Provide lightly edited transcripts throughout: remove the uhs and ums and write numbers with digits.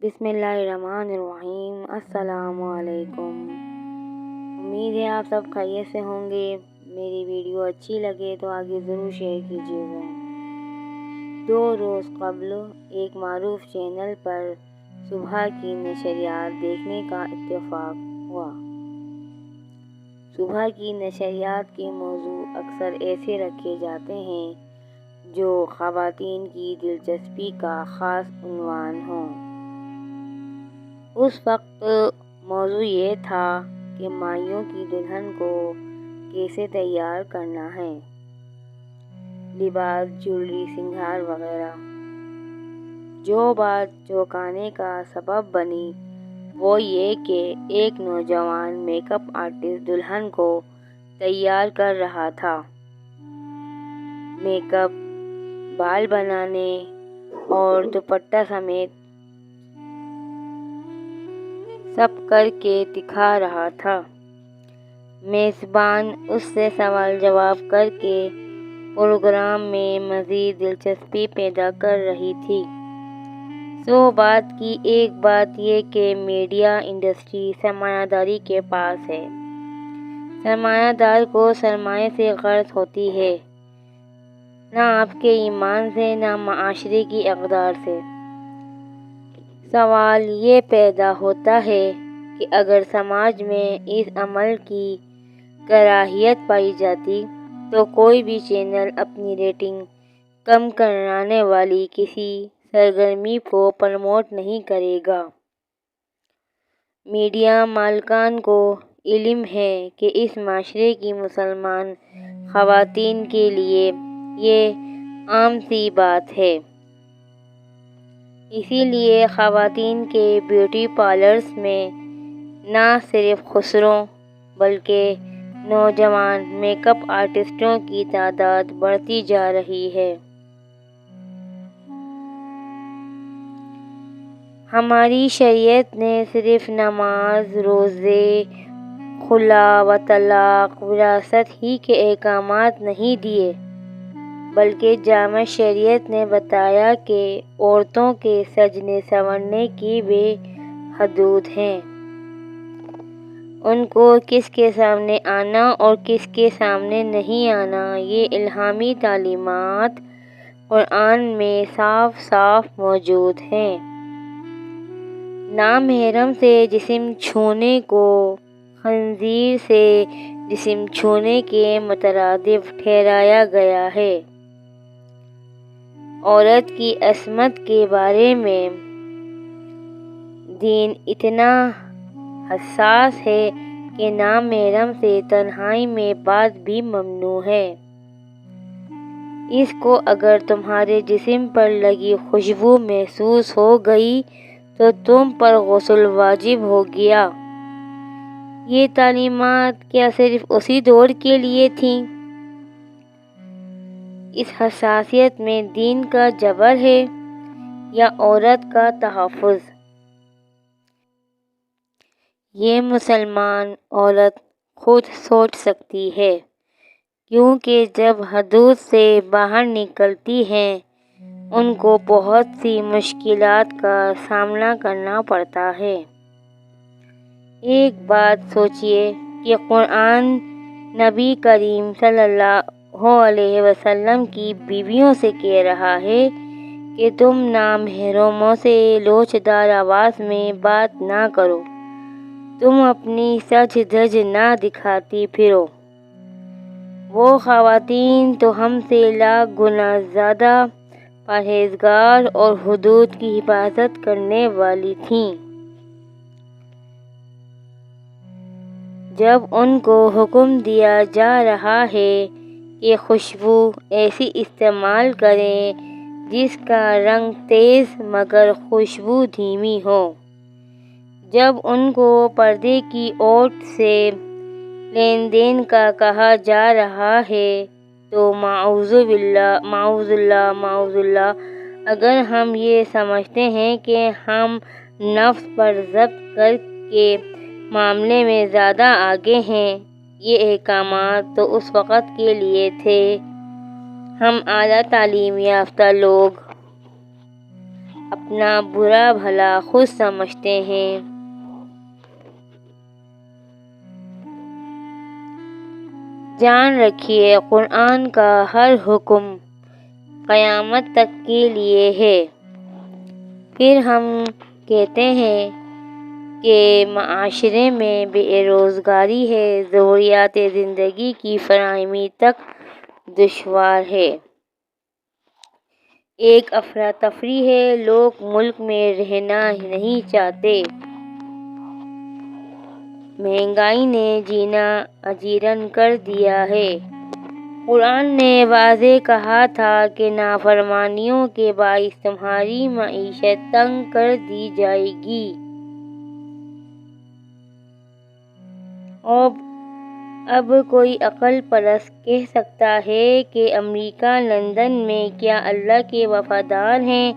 بسم اللہ الرحمن الرحیم۔ السلام علیکم۔ امید ہے آپ سب خیریت سے ہوں گے۔ میری ویڈیو اچھی لگے تو آگے ضرور شیئر کیجیے گا۔ 2 روز قبل ایک معروف چینل پر صبح کی نشریات دیکھنے کا اتفاق ہوا۔ صبح کی نشریات کے موضوع اکثر ایسے رکھے جاتے ہیں جو خواتین کی دلچسپی کا خاص عنوان ہوں۔ اس وقت موضوع یہ تھا کہ مائیوں کی دلہن کو کیسے تیار کرنا ہے، لباس، جیولری، سنگھار وغیرہ۔ جو بات چونکانے کا سبب بنی وہ یہ کہ ایک نوجوان میک اپ آرٹسٹ دلہن کو تیار کر رہا تھا۔ میک اپ، بال بنانے اور دوپٹہ سمیت سب کر کے دکھا رہا تھا۔ میزبان اس سے سوال جواب کر کے پروگرام میں مزید دلچسپی پیدا کر رہی تھی۔ بات کی ایک بات یہ کہ میڈیا انڈسٹری سرمایہ داری کے پاس ہے۔ سرمایہ دار کو سرمایہ سے غرض ہوتی ہے، نہ آپ کے ایمان سے، نہ معاشرے کی اقدار سے۔ سوال یہ پیدا ہوتا ہے کہ اگر سماج میں اس عمل کی کراہیت پائی جاتی تو کوئی بھی چینل اپنی ریٹنگ کم کرانے والی کسی سرگرمی کو پروموٹ نہیں کرے گا۔ میڈیا مالکان کو علم ہے کہ اس معاشرے کی مسلمان خواتین کے لیے یہ عام سی بات ہے۔ اسی لیے خواتین کے بیوٹی پارلرز میں نہ صرف خسروں بلکہ نوجوان میک اپ آرٹسٹوں کی تعداد بڑھتی جا رہی ہے۔ ہماری شریعت نے صرف نماز، روزے، خلا و طلاق، وراثت ہی کے احکامات نہیں دیے بلکہ جامع شریعت نے بتایا کہ عورتوں کے سجنے سنورنے کی بھی حدود ہیں۔ ان کو کس کے سامنے آنا اور کس کے سامنے نہیں آنا، یہ الہامی تعلیمات قرآن میں صاف صاف موجود ہیں۔ نامحرم سے جسم چھونے کو خنزیر سے جسم چھونے کے مترادف ٹھہرایا گیا ہے۔ عورت کی عصمت کے بارے میں دین اتنا حساس ہے کہ نامحرم سے تنہائی میں بات بھی ممنوع ہے۔ اس کو اگر تمہارے جسم پر لگی خوشبو محسوس ہو گئی تو تم پر غسل واجب ہو گیا۔ یہ تعلیمات کیا صرف اسی دور کے لیے تھیں؟ اس حساسیت میں دین کا جبر ہے یا عورت کا تحفظ؟ یہ مسلمان عورت خود سوچ سکتی ہے، کیونکہ جب حدود سے باہر نکلتی ہیں ان کو بہت سی مشکلات کا سامنا کرنا پڑتا ہے۔ ایک بات سوچیے کہ قرآن نبی کریم صلی اللہ علیہ وسلم کی بیویوں سے کہہ رہا ہے کہ تم نامحرموں سے لوچدار آواز میں بات نہ کرو، تم اپنی سج دھج نہ دکھاتی پھرو۔ وہ خواتین تو ہم سے لاکھ گنا زیادہ پرہیزگار اور حدود کی حفاظت کرنے والی تھیں۔ جب ان کو حکم دیا جا رہا ہے کہ خوشبو ایسی استعمال کریں جس کا رنگ تیز مگر خوشبو دھیمی ہو، جب ان کو پردے کی اوٹ سے لین دین کا کہا جا رہا ہے تو معوذ باللہ معوذ اللہ معوذ اللہ، اگر ہم یہ سمجھتے ہیں کہ ہم نفس پر ضبط کے معاملے میں زیادہ آگے ہیں، یہ احکامات تو اس وقت کے لیے تھے۔ ہم اعلیٰ تعلیم یافتہ لوگ اپنا برا بھلا خود سمجھتے ہیں۔ جان رکھیے قرآن کا ہر حکم قیامت تک کے لیے ہے۔ پھر ہم کہتے ہیں کہ معاشرے میں بے روزگاری ہے، ضروریات زندگی کی فراہمی تک دشوار ہے، ایک افراتفری ہے، لوگ ملک میں رہنا نہیں چاہتے، مہنگائی نے جینا اجیرن کر دیا ہے۔ قرآن نے واضح کہا تھا کہ نافرمانیوں کے باعث تمہاری معیشت تنگ کر دی جائے گی۔ اب کوئی عقل پرست کہہ سکتا ہے کہ امریکہ لندن میں کیا اللہ کے وفادار ہیں،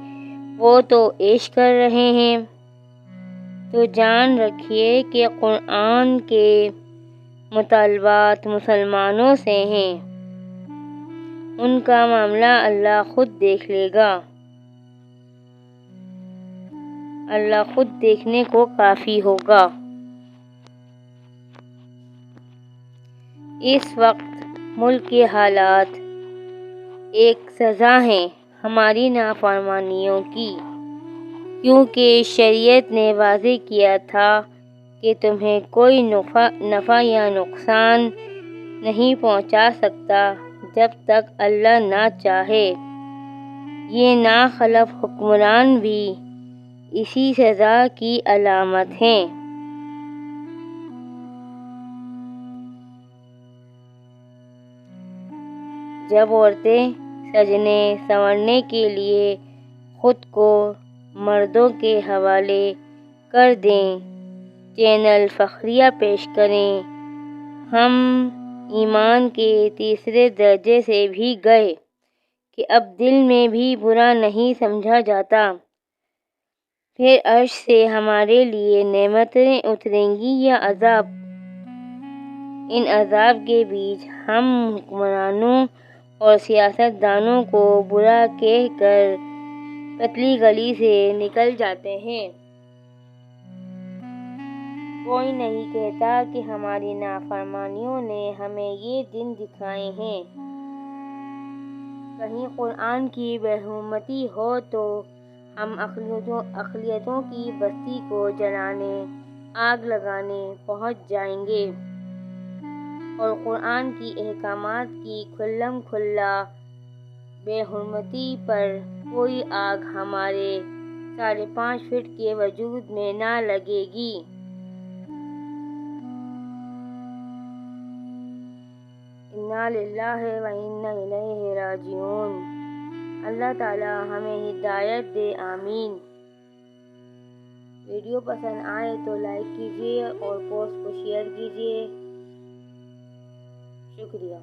وہ تو عیش کر رہے ہیں۔ تو جان رکھیے کہ قرآن کے مطالبات مسلمانوں سے ہیں، ان کا معاملہ اللہ خود دیکھ لے گا۔ اللہ خود دیکھنے کو کافی ہوگا۔ اس وقت ملک کے حالات ایک سزا ہیں ہماری نافرمانیوں کی، کیونکہ شریعت نے واضح کیا تھا کہ تمہیں کوئی نفع یا نقصان نہیں پہنچا سکتا جب تک اللہ نہ چاہے۔ یہ ناخلف حکمران بھی اسی سزا کی علامت ہیں۔ جب عورتیں سجنے سنورنے کے لیے خود کو مردوں کے حوالے کر دیں، چینل فخریہ پیش کریں، ہم ایمان کے تیسرے درجے سے بھی گئے کہ اب دل میں بھی برا نہیں سمجھا جاتا، پھر عرش سے ہمارے لیے نعمتیں اتریں گی یا عذاب۔ ان عذاب کے بیچ ہم حکمرانوں اور سیاست دانوں کو برا کہہ کر پتلی گلی سے نکل جاتے ہیں۔ کوئی نہیں کہتا کہ ہماری نافرمانیوں نے ہمیں یہ دن دکھائے ہیں۔ کہیں قرآن کی برہمتی ہو تو ہم اقلیتوں کی بستی کو جلانے، آگ لگانے پہنچ جائیں گے، اور قرآن کی احکامات کی کھلم کھلا بے حرمتی پر کوئی آگ ہمارے 5.5 فٹ کے وجود میں نہ لگے گی۔ انا للہ و انا الیہ راجعون۔ اللہ تعالی ہمیں ہدایت دے، آمین۔ ویڈیو پسند آئے تو لائک کیجیے اور پوسٹ کو شیئر کیجیے۔ شکریہ۔